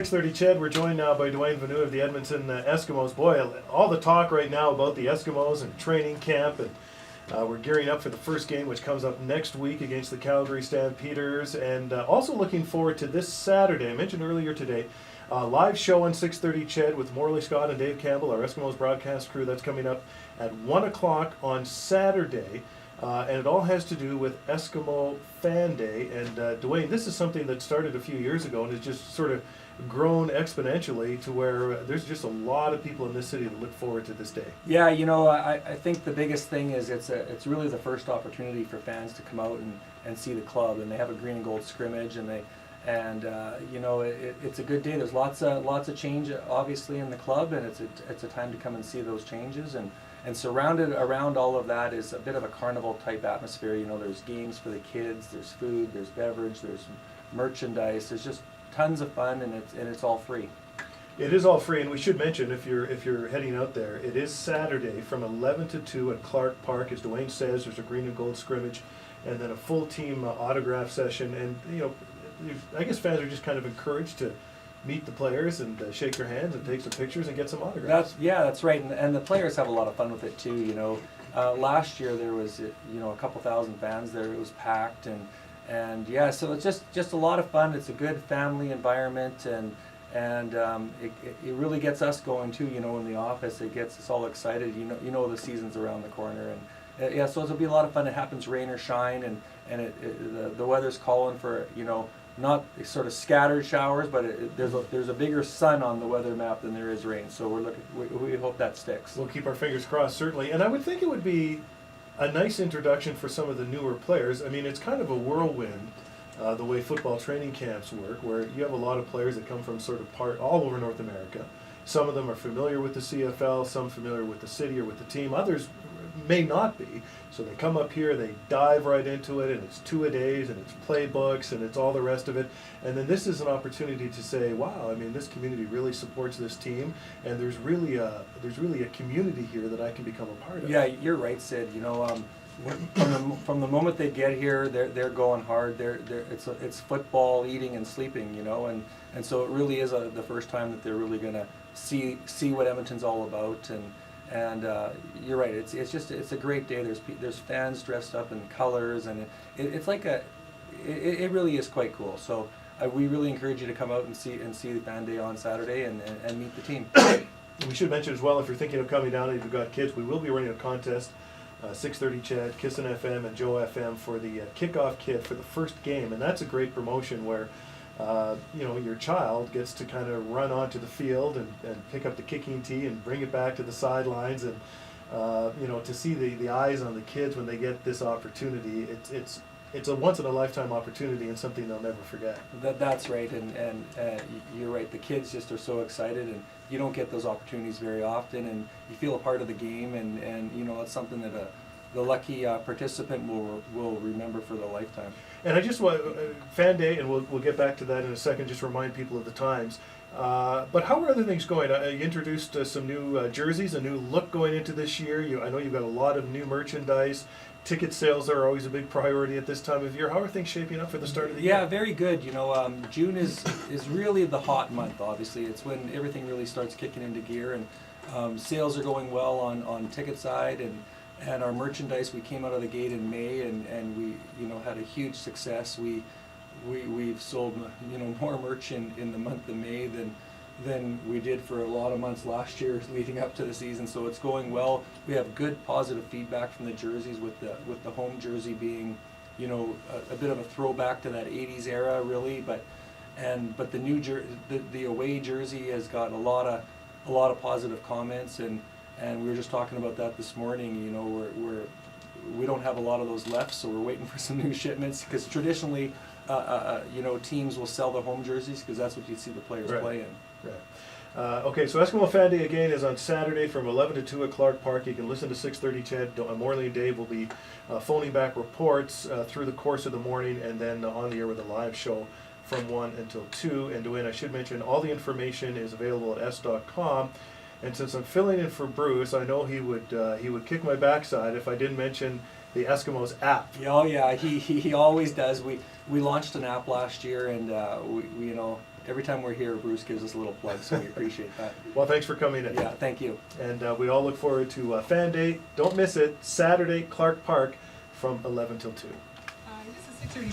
6:30 Ched, we're joined now by Dwayne Vienneau of the Edmonton Eskimos. Boy, all the talk right now about the Eskimos and training camp, and we're gearing up for the first game, which comes up next week against the Calgary Stampeders, and also looking forward to this Saturday. I mentioned earlier today, live show on 6:30 Ched with Morley Scott and Dave Campbell, our Eskimos broadcast crew. That's coming up at 1 o'clock on Saturday. And it all has to do with Eskimo Fan Day. And Dwayne, this is something that started a few years ago and has just sort of grown exponentially to where there's just a lot of people in this city that look forward to this day. Yeah, you know, I think the biggest thing is it's really the first opportunity for fans to come out and see the club, and they have a green and gold scrimmage, and you know, it's a good day. There's lots of change obviously in the club, and it's a time to come and see those changes, and surrounded around all of that is a bit of a carnival type atmosphere. You know, there's games for the kids, there's food, there's beverage, there's merchandise. There's just tons of fun, and it's all free. It is all free, and we should mention, if you're heading out there, it is Saturday from 11 to 2 at Clark Park. As Dwayne says, there's a green and gold scrimmage, and then a full team autograph session. And you know, I guess fans are just kind of encouraged to meet the players and shake their hands and take some pictures and get some autographs. That's right, and the players have a lot of fun with it too. You know, last year there was a couple thousand fans there. It was packed, and yeah, so it's just a lot of fun. It's a good family environment, and it really gets us going too. You know, in the office, it gets us all excited. You know the season's around the corner, and yeah, so it'll be a lot of fun. It happens rain or shine, and the weather's calling for, you know, not sort of scattered showers, but there's a bigger sun on the weather map than there is rain. So we hope that sticks. We'll keep our fingers crossed, certainly. And I would think it would be a nice introduction for some of the newer players. I mean, it's kind of a whirlwind, the way football training camps work, where you have a lot of players that come from sort of all over North America. Some of them are familiar with the CFL, some familiar with the city or with the team. Others may not be. So they come up here, they dive right into it, and it's two-a-days, and it's playbooks, and it's all the rest of it. And then this is an opportunity to say, wow, I mean, this community really supports this team, and there's really a community here that I can become a part of. Yeah, you're right, Sid. You know, from the moment they get here, they're going hard. It's football, eating, and sleeping. You know, and so it really is the first time that they're really going to see what Edmonton's all about. And you're right. It's a great day. There's fans dressed up in colors, and it's like it really is quite cool. So we really encourage you to come out and see the Fan Day on Saturday and meet the team. We should mention as well, if you're thinking of coming down and you've got kids, we will be running a contest. 6:30 Ched, Kissin FM, and Joe FM for the kickoff kit for the first game, and that's a great promotion where your child gets to kind of run onto the field and pick up the kicking tee and bring it back to the sidelines, and to see the eyes on the kids when they get this opportunity, it's a once in a lifetime opportunity and something they'll never forget. That's right, and you're right. The kids just are so excited, and you don't get those opportunities very often, and you feel a part of the game, and you know, it's something that the lucky participant will remember for their lifetime. And I just want Fan Day, and we'll get back to that in a second. Just remind people of the times. But how are other things going? You introduced some new jerseys, a new look going into this year. I know you've got a lot of new merchandise. Ticket sales are always a big priority at this time of year. How are things shaping up for the start of the year? Yeah, very good. You know, June is really the hot month. Obviously, it's when everything really starts kicking into gear, and sales are going well on ticket side, and our merchandise. We came out of the gate in May, and we had a huge success. We've sold more merch in the month of May than we did for a lot of months last year leading up to the season. So it's going well. We have good positive feedback from the jerseys, with the home jersey being a bit of a throwback to that 80s era, really, but the new the away jersey has got a lot of positive comments, and we were just talking about that this morning. You know, we don't have a lot of those left, so we're waiting for some new shipments, because traditionally teams will sell the home jerseys because that's what you see the players play in. Right. Okay, so Eskimo Fan Day again is on Saturday from 11 to 2 at Clark Park. You can listen to 6:30 Ched. Morley and Dave will be phoning back reports through the course of the morning, and then on the air with a live show from 1 until 2. And Dwayne, I should mention, all the information is available at Esks.com. And since I'm filling in for Bruce, I know he would kick my backside if I didn't mention the Eskimos app. Oh yeah, he always does. We launched an app last year, and every time we're here, Bruce gives us a little plug, so we appreciate that. Well, thanks for coming in. Yeah, thank you. And we all look forward to Fan Day. Don't miss it, Saturday, Clark Park, from 11 till 2.